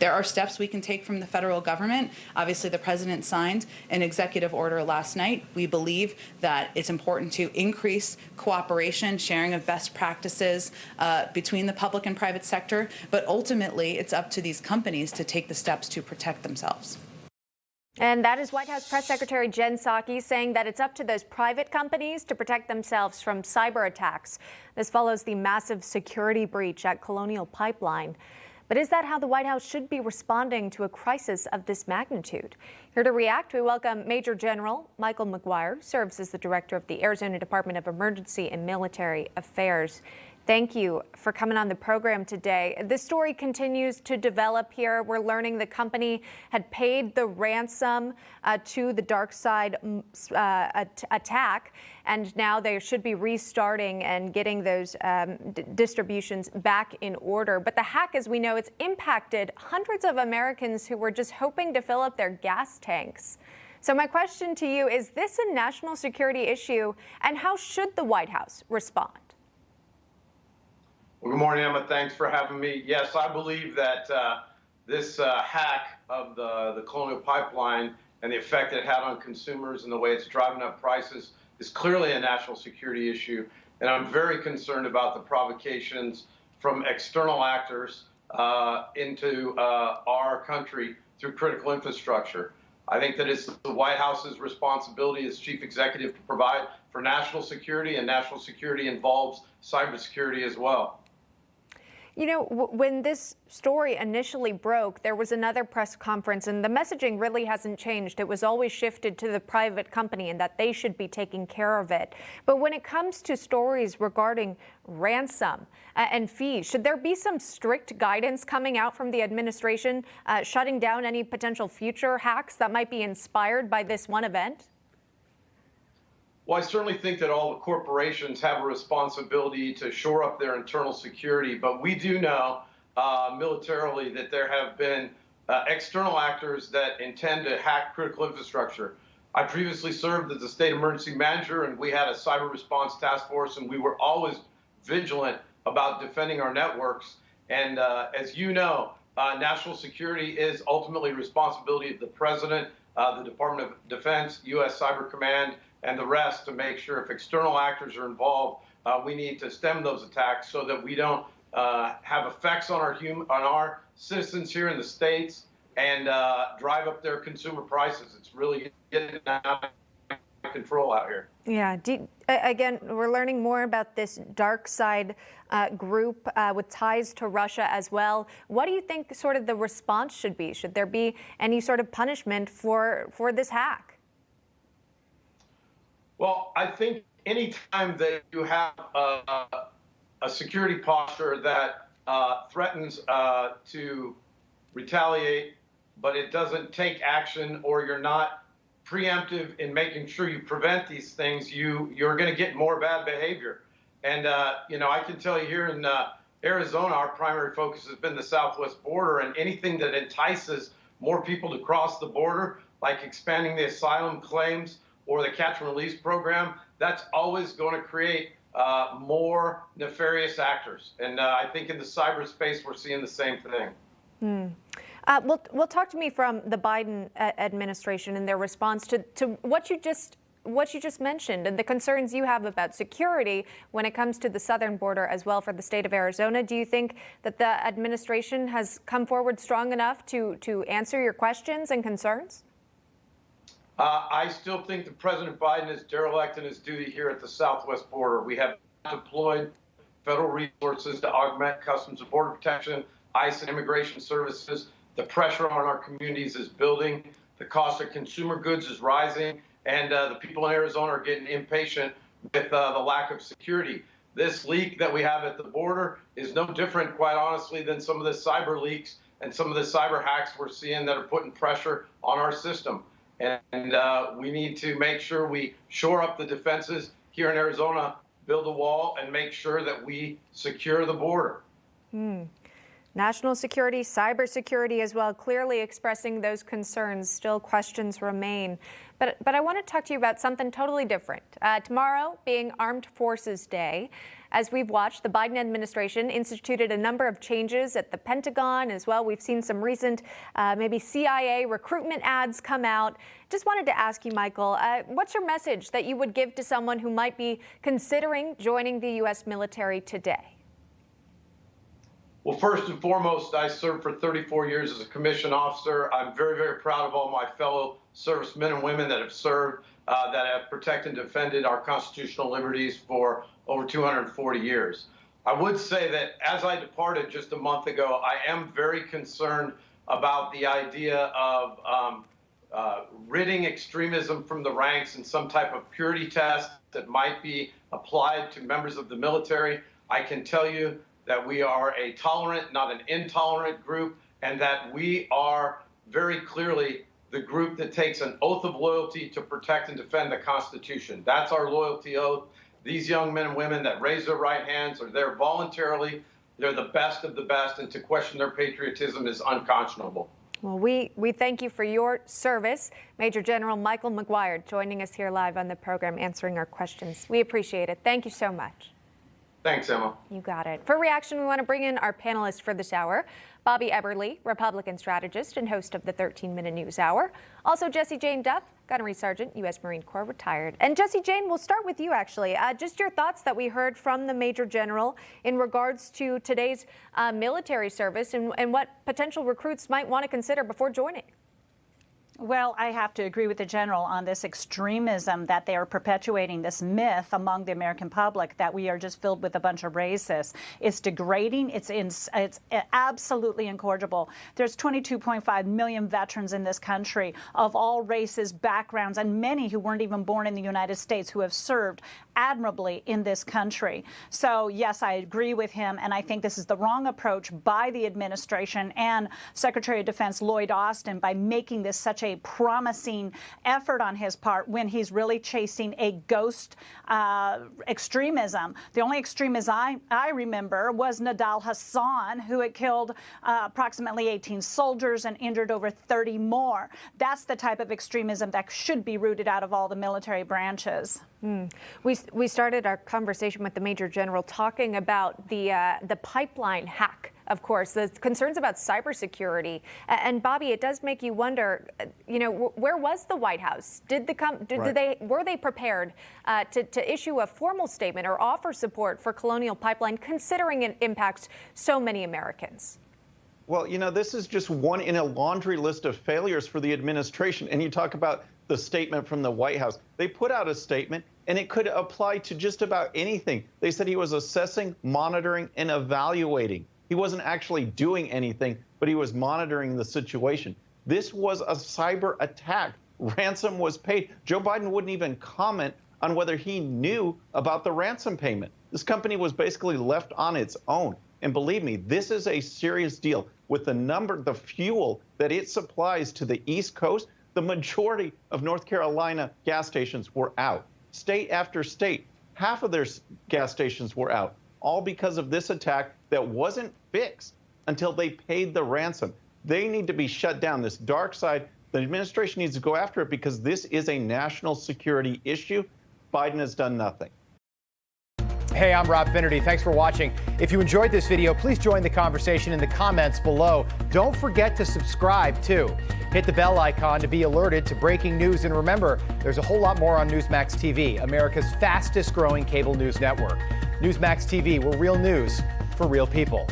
There are steps we can take from the federal government. Obviously, the president signed an executive order last night. We believe that it's important to increase cooperation, sharing of best practices between the public and private sector, but ultimately it's up to these companies to take the steps to protect themselves. And that is White House Press Secretary Jen Psaki saying that it's up to those private companies to protect themselves from cyber attacks. This follows the massive security breach at Colonial Pipeline. But is that how the White House should be responding to a crisis of this magnitude? Here to react, we welcome Major General Michael McGuire, who serves as the director of the Arizona Department of Emergency and Military Affairs. Thank you for coming on the program today. This story continues to develop here. We're learning the company had paid the ransom to the dark side attack, and now they should be restarting and getting those distributions back in order. But the hack, as we know, it's impacted hundreds of Americans who were just hoping to fill up their gas tanks. So my question to you, is this a national security issue, and how should the White House respond? Well, good morning, Emma. Thanks for having me. Yes, I believe that this hack of the Colonial Pipeline and the effect it had on consumers and the way it's driving up prices is clearly a national security issue. And I'm very concerned about the provocations from external actors into our country through critical infrastructure. I think that it's the White House's responsibility as chief executive to provide for national security, and national security involves cybersecurity as well. You know, when this story initially broke, there was another press conference, and the messaging really hasn't changed. It was always shifted to the private company and that they should be taking care of it. But when it comes to stories regarding ransom and fees, should there be some strict guidance coming out from the administration, shutting down any potential future hacks that might be inspired by this one event? Well, I certainly think that all the corporations have a responsibility to shore up their internal security, but we do know militarily that there have been external actors that intend to hack critical infrastructure. I previously served as a state emergency manager, and we had a cyber response task force, and we were always vigilant about defending our networks. And as you know, national security is ultimately the responsibility of the president, the Department of Defense, U.S. Cyber Command, and the rest to make sure if external actors are involved, we need to stem those attacks so that we don't have effects on our citizens here in the States and drive up their consumer prices. It's really getting out of control out here. Yeah. Again, we're learning more about this dark side group with ties to Russia as well. What do you think sort of the response should be? Should there be any sort of punishment for this hack? Well, I think any time that you have a security posture that threatens to retaliate, but it doesn't take action, or you're not preemptive in making sure you prevent these things, you're going to get more bad behavior. And you know, I can tell you here in Arizona, our primary focus has been the southwest border, and anything that entices more people to cross the border, like expanding the asylum claims or the catch and release program, that's always going to create more nefarious actors. And I think in the cyberspace, we're seeing the same thing. Well, talk to me from the Biden administration and their response to what you just mentioned and the concerns you have about security when it comes to the southern border as well for the state of Arizona. Do you think that the administration has come forward strong enough to answer your questions and concerns? I still think that President Biden is derelict in his duty here at the southwest border. We have deployed federal resources to augment Customs and Border Protection, ICE, and immigration services. The pressure on our communities is building. The cost of consumer goods is rising, and the people in Arizona are getting impatient with the lack of security. This leak that we have at the border is no different, quite honestly, than some of the cyber leaks and some of the cyber hacks we're seeing that are putting pressure on our system. And we need to make sure we shore up the defenses here in Arizona, build a wall, and make sure that we secure the border. National security, cybersecurity as well, clearly expressing those concerns. Still questions remain. But I want to talk to you about something totally different. Tomorrow being Armed Forces Day, As we've watched, the Biden administration instituted a number of changes at the Pentagon as well. We've seen some recent maybe CIA recruitment ads come out. Just wanted to ask you, Michael, what's your message that you would give to someone who might be considering joining the U.S. military today? Well, first and foremost, I served for 34 years as a commissioned officer. I'm very, very proud of all my fellow servicemen and women that have served, that have protected and defended our constitutional liberties for over 240 years. I would say that as I departed just a month ago, I am very concerned about the idea of ridding extremism from the ranks and some type of purity test that might be applied to members of the military. I can tell you that we are a tolerant, not an intolerant group, and that we are very clearly the group that takes an oath of loyalty to protect and defend the Constitution. That's our loyalty oath. These young men and women that raise their right hands are there voluntarily. They're the best of the best, and to question their patriotism is unconscionable. Well, we thank you for your service. Major General Michael McGuire joining us here live on the program, answering our questions. We appreciate it. Thank you so much. Thanks, Emma. You got it. For reaction, we want to bring in our panelist for this hour, Bobby Eberle, Republican strategist and host of the 13-Minute News Hour. Also, Jessie Jane Duff, Gunnery Sergeant, U.S. Marine Corps, retired. And Jessie Jane, we'll start with you, actually. Just your thoughts that we heard from the Major General in regards to today's military service and what potential recruits might want to consider before joining. Well, I have to agree with the general on this extremism that they are perpetuating, this myth among the American public that we are just filled with a bunch of racists. It's degrading. It's absolutely incorrigible. There's 22.5 million veterans in this country of all races, backgrounds, and many who weren't even born in the United States who have served admirably in this country. So, yes, I agree with him, and I think this is the wrong approach by the administration and Secretary of Defense Lloyd Austin by making this such a promising effort on his part when he's really chasing a ghost extremism. The only extremism I remember was Nidal Hasan, who had killed approximately 18 soldiers and injured over 30 more. That's the type of extremism that should be rooted out of all the military branches. We started our conversation with the Major General talking about the pipeline hack. Of course, the concerns about cybersecurity. And Bobby, it does make you wonder, where was the White House? Were they prepared to issue a formal statement or offer support for Colonial Pipeline, considering it impacts so many Americans? Well, this is just one in a laundry list of failures for the administration. And you talk about the statement from the White House. They put out a statement, and it could apply to just about anything. They said he was assessing, monitoring, and evaluating. He wasn't actually doing anything, but he was monitoring the situation. This was a cyber attack. Ransom was paid. Joe Biden wouldn't even comment on whether he knew about the ransom payment. This company was basically left on its own. And believe me, this is a serious deal. With the fuel that it supplies to the East Coast, the majority of North Carolina gas stations were out. State after state, half of their gas stations were out, all because of this attack that wasn't fixed until they paid the ransom. They need to be shut down. This dark side, the administration needs to go after it because this is a national security issue. Biden has done nothing. Hey, I'm Rob Finnerty. Thanks for watching. If you enjoyed this video, please join the conversation in the comments below. Don't forget to subscribe, too. Hit the bell icon to be alerted to breaking news. And remember, there's a whole lot more on Newsmax TV, America's fastest growing cable news network. Newsmax TV, we're real news for real people.